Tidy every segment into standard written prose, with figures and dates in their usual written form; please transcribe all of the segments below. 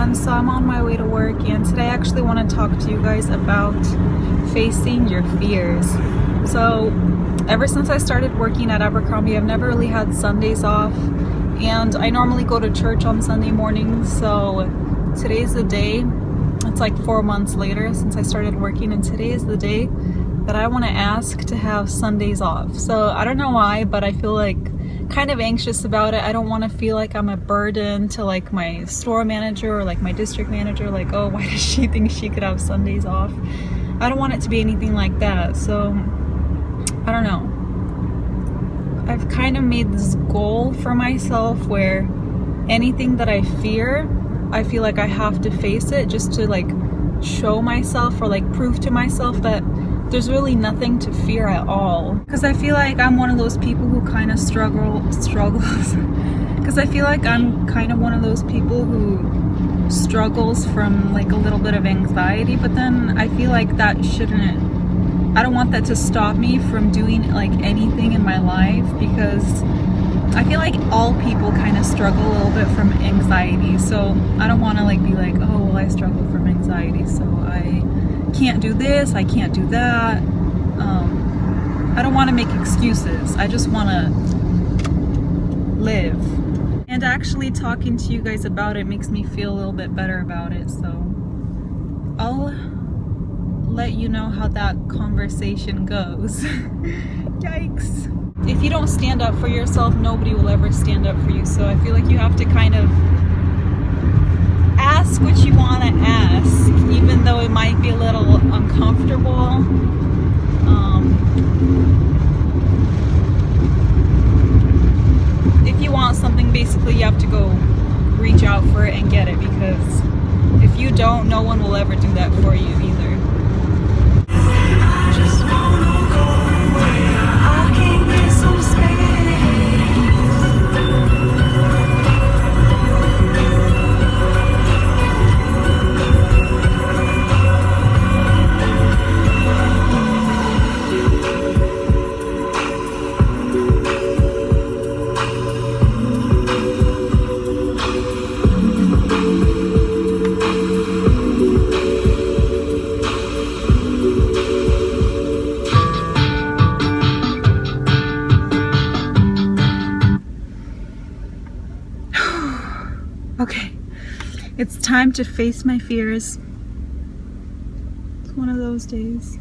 everyone, so I'm on my way to work, and today I actually want to talk to you guys about facing your fears. So ever since I started working at Abercrombie, I've never really had Sundays off, and I normally go to church on Sunday mornings. So today's the day. It's like 4 months later since I started working, and today is the day that I want to ask to have Sundays off. So I don't know why, but I feel like kind of anxious about it. I don't want to feel like I'm a burden to like my store manager or like my district manager, like, oh, why does she think she could have Sundays off? I don't want it to be anything like that. So I don't know. I've kind of made this goal for myself where anything that I fear, I feel like I have to face it just to like show myself or like prove to myself that there's really nothing to fear at all. Because I feel like I'm one of those people who kind of struggles. Because I feel like I'm kind of one of those people who struggles from like a little bit of anxiety, but then I feel like that shouldn't, I don't want that to stop me from doing like anything in my life, because I feel like all people kind of struggle a little bit from anxiety. So I don't want to like be like, oh, well, I struggle from anxiety, so I can't do this, I can't do that. I don't want to make excuses. I just want to live. And actually talking to you guys about it makes me feel a little bit better about it. So I'll let you know how that conversation goes. Yikes. If you don't stand up for yourself, nobody will ever stand up for you. So I feel like you have to kind of ask what you want to ask, even though it might be a little uncomfortable. If you want something, basically you have to go reach out for it and get it, because if you don't, no one will ever do that for you either. Okay, it's time to face my fears. It's one of those days.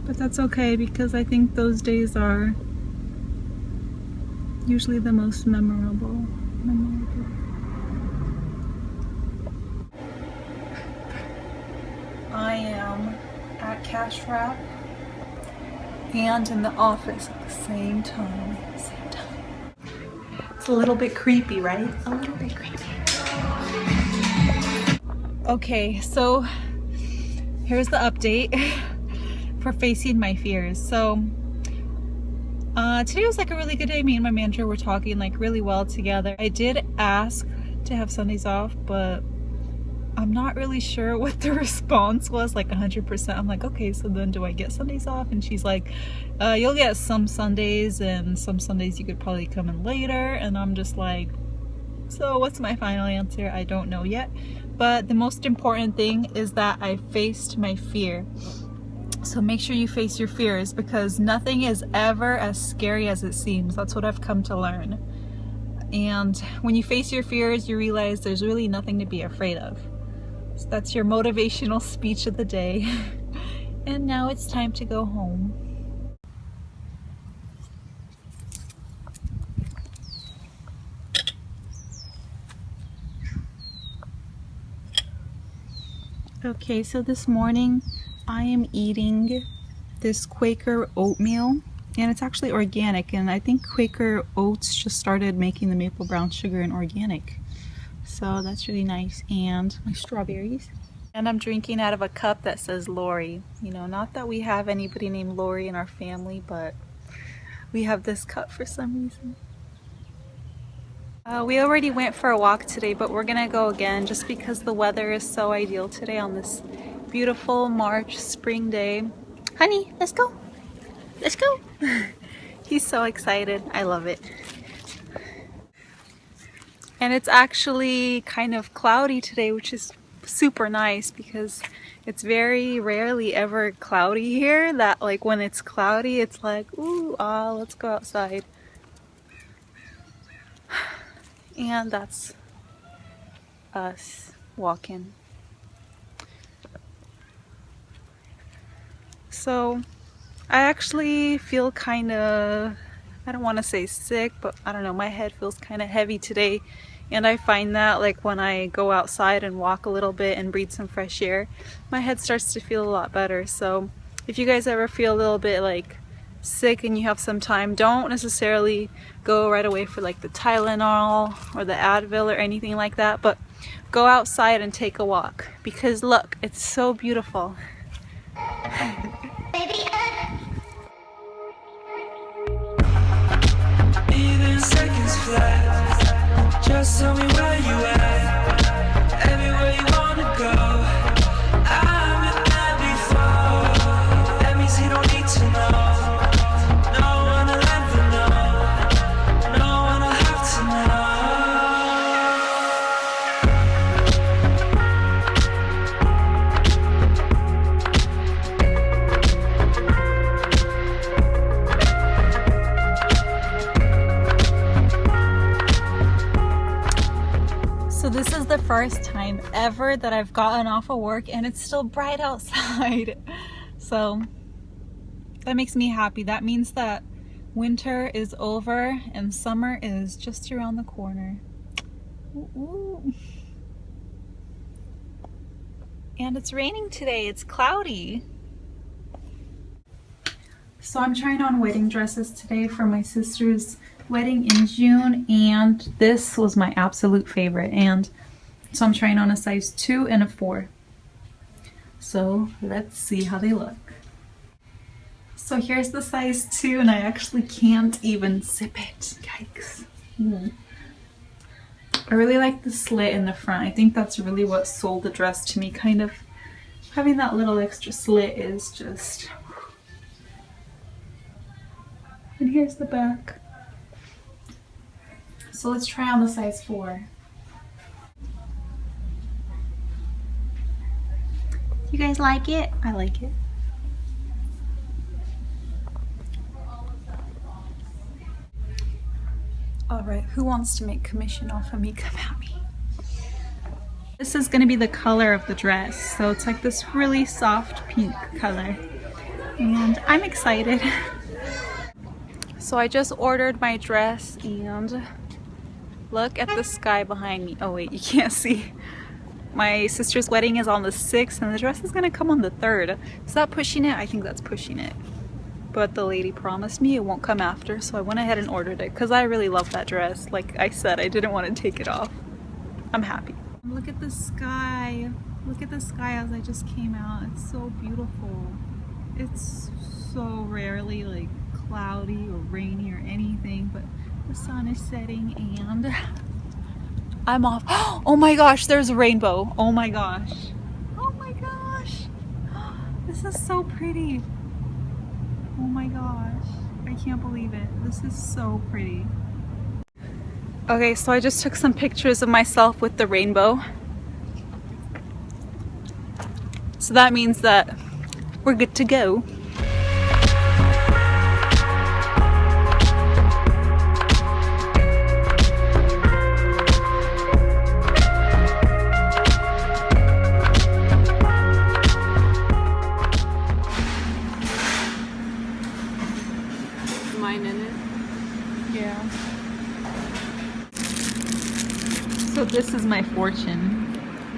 But that's okay, because I think those days are usually the most memorable. I am at Cash Wrap and in the office at the same time. It's a little bit creepy, right? A little bit creepy. Okay, so here's the update for facing my fears. So today was like a really good day. Me and my manager were talking like really well together. I did ask to have Sundays off, but I'm not really sure what the response was, like 100%. I'm like, okay, so then do I get Sundays off? And she's like, you'll get some Sundays, and some Sundays you could probably come in later. And I'm just like, so what's my final answer? I don't know yet. But the most important thing is that I faced my fear. So make sure you face your fears, because nothing is ever as scary as it seems. That's what I've come to learn. And when you face your fears, you realize there's really nothing to be afraid of. So that's your motivational speech of the day. And now it's time to go home. Okay, so this morning I am eating this Quaker oatmeal, and it's actually organic, and I think Quaker Oats just started making the maple brown sugar in organic. So that's really nice. And my strawberries. And I'm drinking out of a cup that says Lori. You know, not that we have anybody named Lori in our family, but we have this cup for some reason. We already went for a walk today, but we're gonna go again just because the weather is so ideal today on this beautiful March spring day. Honey, let's go. Let's go. He's so excited. I love it. And it's actually kind of cloudy today, which is super nice because it's very rarely ever cloudy here. That like when it's cloudy, it's like, ooh, let's go outside. And that's us walking. So I actually feel kind of, I don't want to say sick, but I don't know, my head feels kind of heavy today. And I find that like when I go outside and walk a little bit and breathe some fresh air, my head starts to feel a lot better. So if you guys ever feel a little bit like sick and you have some time, don't necessarily go right away for like the Tylenol or the Advil or anything like that, but go outside and take a walk because look, it's so beautiful. Even seconds flat. Just tell me where you at. Everywhere you wanna go. I've been there before. That means you don't need to know. No one will ever know. No one will have to know. So this is the first time ever that I've gotten off of work and it's still bright outside. So that makes me happy. That means that winter is over and summer is just around the corner. Ooh, ooh. And it's raining today. It's cloudy. So I'm trying on wedding dresses today for my sister's wedding in June, and this was my absolute favorite, and so I'm trying on a size 2 and a 4. So let's see how they look. So here's the size 2 and I actually can't even zip it. Yikes. I really like the slit in the front. I think that's really what sold the dress to me. Kind of having that little extra slit is just... And here's the back. So let's try on the size 4. You guys like it? I like it. Alright, who wants to make commission off of me? Come at me. This is going to be the color of the dress. So it's like this really soft pink color. And I'm excited. So I just ordered my dress and look at the sky behind me. Oh wait, you can't see. My sister's wedding is on the 6th and the dress is gonna come on the 3rd. Is that pushing it? I think that's pushing it. But the lady promised me it won't come after, so I went ahead and ordered it because I really love that dress. Like I said, I didn't want to take it off. I'm happy. Look at the sky. Look at the sky as I just came out. It's so beautiful. It's so rarely like cloudy or rainy or anything, but the sun is setting and I'm off. Oh my gosh, there's a rainbow. Oh my gosh. Oh my gosh. This is so pretty. Oh my gosh. I can't believe it. This is so pretty. Okay, so I just took some pictures of myself with the rainbow. So that means that we're good to go. So this is my fortune.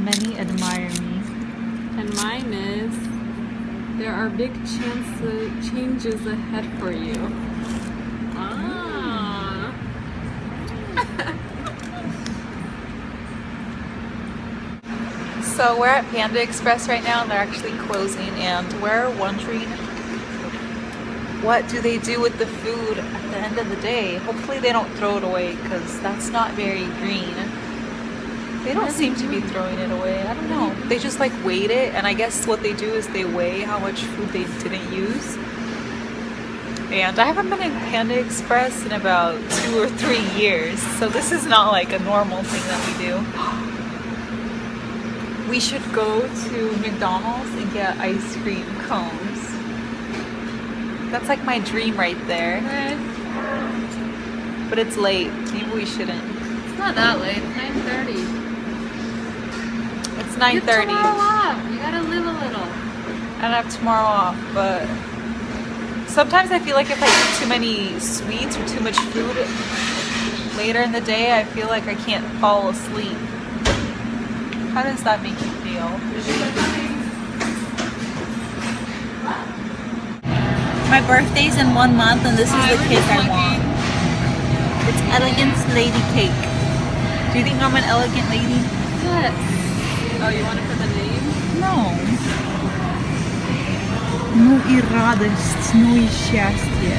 Many admire me. And mine is, there are big changes ahead for you. Ah. So we're at Panda Express right now and they're actually closing and we're wondering what do they do with the food at the end of the day. Hopefully they don't throw it away because that's not very green. They don't seem to be throwing it away. I don't know. They just like weight it, and I guess what they do is they weigh how much food they didn't use. And I haven't been in Panda Express in about 2 or 3 years, so this is not like a normal thing that we do. We should go to McDonald's and get ice cream cones. That's like my dream right there. Okay. But it's late. Maybe we shouldn't. It's not that late. It's 9:30. It's You have 9:30. tomorrow off. You gotta live a little. I don't have tomorrow off, but sometimes I feel like if I eat too many sweets or too much food later in the day, I feel like I can't fall asleep. How does that make you feel? My birthday's in 1 month and this is the cake I want. It's Elegance Lady Cake. Do you think I'm an elegant lady? Yes. Oh, you want it for the name? No. Ну и радость, ну и счастье.